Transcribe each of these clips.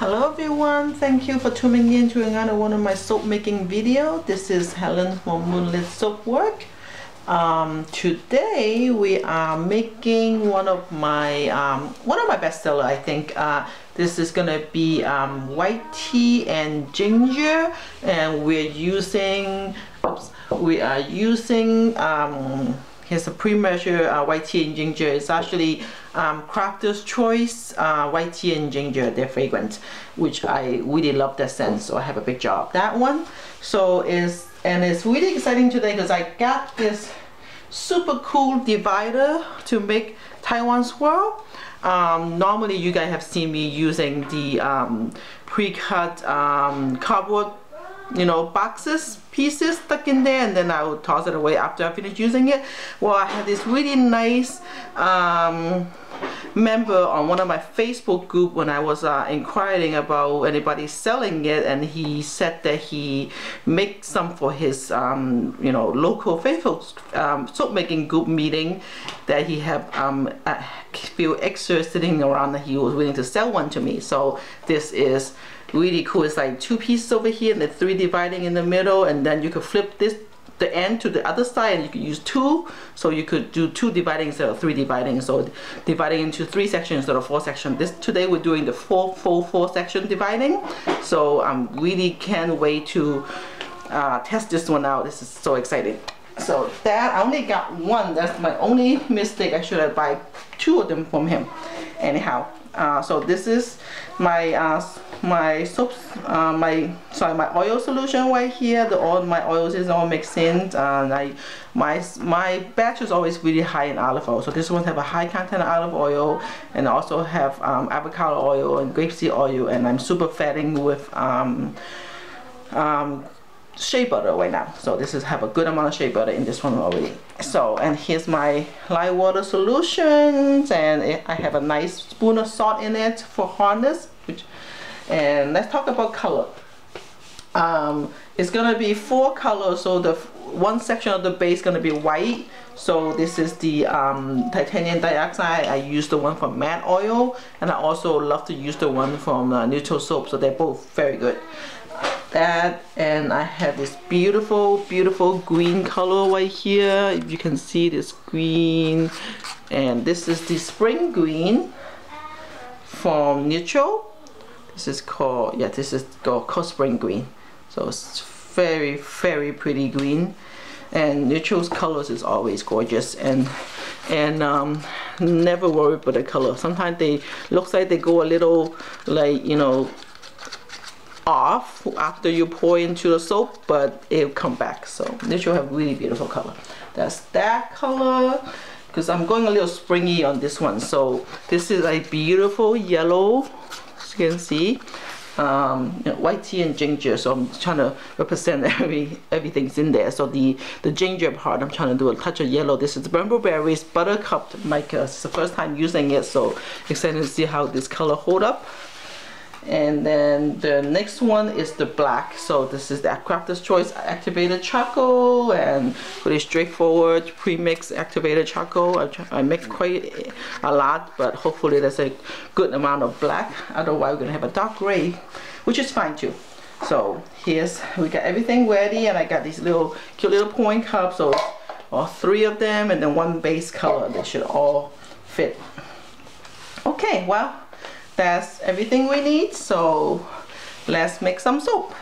Hello everyone, thank you for tuning in to another one of my soap making video. This is Helen from Moonlit Soap Work. Today we are making one of my bestseller, I think. This is gonna be white tea and ginger, and we are using here's a pre-measured white tea and ginger. It's actually Crafter's Choice white tea and ginger. They're fragrant, which I really love that scent, so I have a big jar of that one. So it's really exciting today because I got this super cool divider to make Taiwan swirl. Normally you guys have seen me using the pre-cut cardboard, boxes, pieces stuck in there, and then I would toss it away after I finish using it. Well, I had this really nice member on one of my Facebook group when I was inquiring about anybody selling it, and he said that he makes some for his local Facebook soap making group meeting, that he have a few extras sitting around that he was willing to sell one to me. So this is really cool. It's like two pieces over here and the three dividing in the middle, and then you could flip the end to the other side, and you could use two, so you could do two dividing instead of three dividing, so dividing into three sections instead of four sections. Today we're doing the four section dividing, so really can't wait to test this one out. This is so exciting. So that, I only got one. That's my only mistake. I should have bought two of them from him. Anyhow, so this is my my soaps, my oil solution right here. My oils is all mixed in. My batch is always really high in olive oil. So this one have a high content of olive oil, and I also have avocado oil and grapeseed oil, and I'm super fatting with shea butter right now. So this is have a good amount of shea butter in this one already. So, and here's my light water solutions, and I have a nice spoon of salt in it for hardness. And let's talk about color. It's gonna be 4 colors. So the one section of the base is gonna be white. So this is the titanium dioxide. I use the one from Matte Oil, and I also love to use the one from Neutral Soap. So they're both very good. And I have this beautiful green color right here. If you can see this green, and this is the spring green from Neutral. This is called called spring green. So it's very pretty green, and Neutral's colors is always gorgeous, and never worry about the color. Sometimes they looks like they go a little like off after you pour into the soap, but it'll come back. So Neutral have really beautiful color. That's that color, because I'm going a little springy on this one. So this is a beautiful yellow, as you can see, white tea and ginger. So I'm trying to represent everything's in there. So the ginger part, I'm trying to do a touch of yellow. This is Bramble Berries Buttercup Mica. It's the first time using it, so excited to see how this color hold up. And then the next one is the black. So this is the Crafter's Choice activated charcoal, and pretty straightforward pre-mix activated charcoal. I mix quite a lot, but hopefully there's a good amount of black. Otherwise we're gonna have a dark gray, which is fine too. So we got everything ready, and I got these cute little pouring cups. So all 3 of them, and then 1 base color. They should all fit. Okay, well, that's everything we need, so let's make some soap.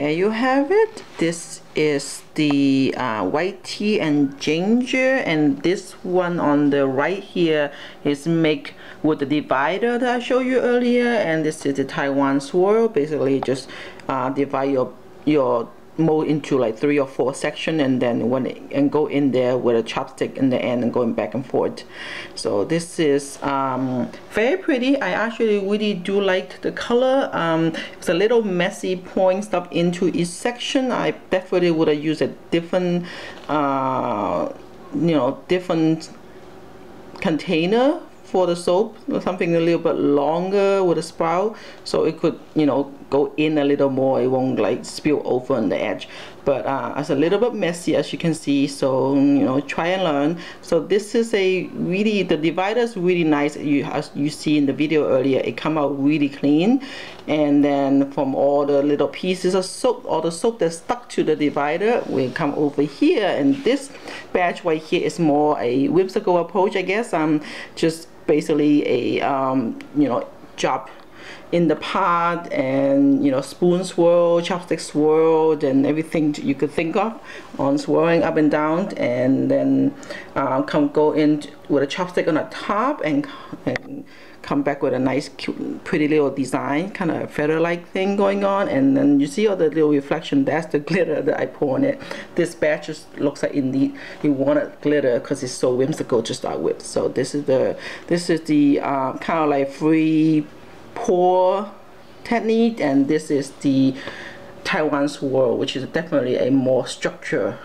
there you have it. This is the white tea and ginger, and this one on the right here is made with the divider that I showed you earlier, and this is the Taiwan swirl. Basically just divide your mold into like 3 or 4 sections, and then and go in there with a chopstick in the end and going back and forth. So this is very pretty. I actually really do like the color. It's a little messy pouring stuff into each section. I definitely would have used a different different container for the soap, or something a little bit longer with a spout, so it could go in a little more. It won't like spill over on the edge, but it's a little bit messy, as you can see, so try and learn. So this is the divider is really nice. As you see in the video earlier, it come out really clean, and then from all the little pieces of soap, all the soap that's stuck to the divider will come over here, and this batch right here is more a whimsical approach, I guess. Just basically a job in the pot, and spoon swirl, chopstick swirl, and everything you could think of on swirling up and down, and then go in with a chopstick on the top, and come back with a nice cute pretty little design, kind of feather-like thing going on. And then you see all the little reflection, that's the glitter that I pour on it. This batch just looks like indeed you wanted glitter because it's so whimsical to start with. So this is the kind of like free pour technique, and this is the Taiwan swirl, which is definitely a more structured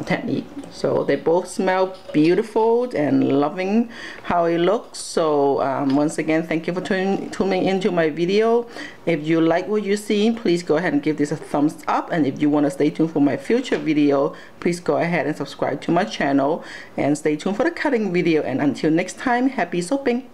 technique. So they both smell beautiful, and loving how it looks. So once again, thank you for tuning into my video. If you like what you see, please go ahead and give this a thumbs up, and if you want to stay tuned for my future video, please go ahead and subscribe to my channel, and stay tuned for the cutting video. And until next time, happy soaping.